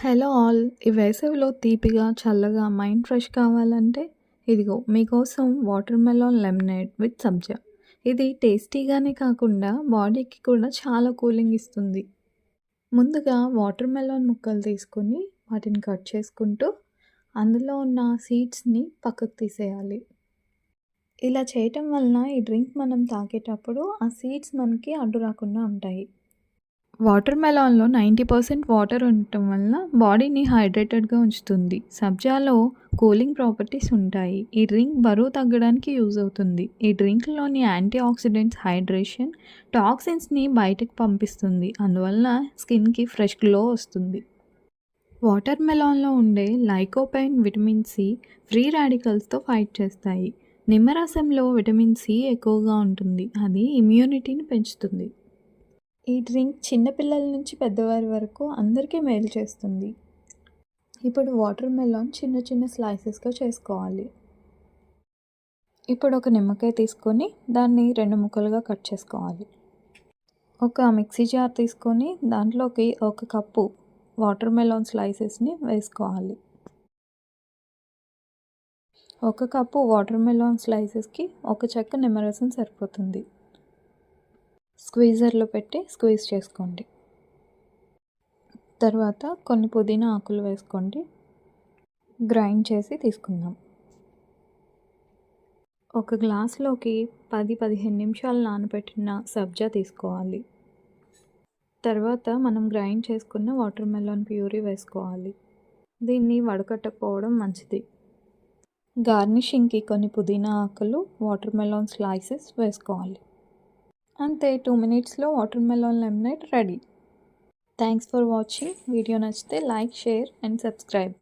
Hello all! ఈ వేసవిలో తీపిగా, చల్లగా మైండ్ ఫ్రెష్ కావాలంటే ఇదిగో మీకోసం వాటర్ మెలాన్ లెమనేడ్ విత్ సబ్జా. ఇది టేస్టీగానే కాకుండా బాడీకి కూడా చాలా కూలింగ్ ఇస్తుంది. ముందుగా వాటర్ మెలాన్ ముక్కలు తీసుకొని వాటిని కట్ చేసుకుంటూ అందులో ఉన్న సీడ్స్‌ని పక్కకు తీసేయాలి. ఇలా చేయటం వలన ఈ డ్రింక్ మనం తాగేటప్పుడు ఆ సీడ్స్ మనకి అడ్డు రాకుండా ఉంటాయి. వాటర్ మెలాన్‌లో 90% వాటర్ ఉండటం వలన బాడీని హైడ్రేటెడ్‌గా ఉంచుతుంది. సబ్జాలో కూలింగ్ ప్రాపర్టీస్ ఉంటాయి. ఈ డ్రింక్ బరువు తగ్గడానికి యూజ్ అవుతుంది. ఈ డ్రింక్‌లోని యాంటీ ఆక్సిడెంట్స్ హైడ్రేషన్, టాక్సిన్స్‌ని బయటకు పంపిస్తుంది. అందువలన స్కిన్‌కి ఫ్రెష్ గ్లో వస్తుంది. వాటర్ మెలాన్‌లో ఉండే లైకోపైన్, విటమిన్ సి ఫ్రీ రాడికల్స్‌తో ఫైట్ చేస్తాయి. నిమ్మరసంలో విటమిన్ సి ఎక్కువగా ఉంటుంది. అది ఇమ్యూనిటీని పెంచుతుంది. ఈ డ్రింక్ చిన్న పిల్లల నుంచి పెద్దవారి వరకు అందరికీ మేలు చేస్తుంది. ఇప్పుడు వాటర్ మెలాన్ చిన్న చిన్న స్లైసెస్‌గా చేసుకోవాలి. ఇప్పుడు ఒక నిమ్మకాయ తీసుకొని దాన్ని 2 ముక్కలుగా కట్ చేసుకోవాలి. ఒక మిక్సీ జార్ తీసుకొని దాంట్లోకి ఒక కప్పు వాటర్ మెలాన్ స్లైసెస్‌ని వేసుకోవాలి. ఒక కప్పు వాటర్ మెలాన్ స్లైసెస్‌కి ఒక చెక్క నిమ్మరసం సరిపోతుంది. స్క్వీజర్లో పెట్టి స్క్వీజ్ చేసుకోండి. తర్వాత కొన్ని పుదీనా ఆకులు వేసుకోండి. గ్రైండ్ చేసి తీసుకుందాం. ఒక గ్లాస్లోకి 10-15 నిమిషాలు నానబెట్టిన సబ్జా తీసుకోవాలి. తర్వాత మనం గ్రైండ్ చేసుకున్న వాటర్ మెలాన్ ప్యూరీ వేసుకోవాలి. దీన్ని వడకట్టకపోవడం మంచిది. గార్నిషింగ్కి కొన్ని పుదీనా ఆకులు, వాటర్ మెలాన్ స్లైసెస్ వేసుకోవాలి. అంతే, 2 మినిట్స్లో water melon lemonade ready. Thanks for watching. Video నచ్చితే లైక్, షేర్ అండ్ సబ్స్క్రైబ్.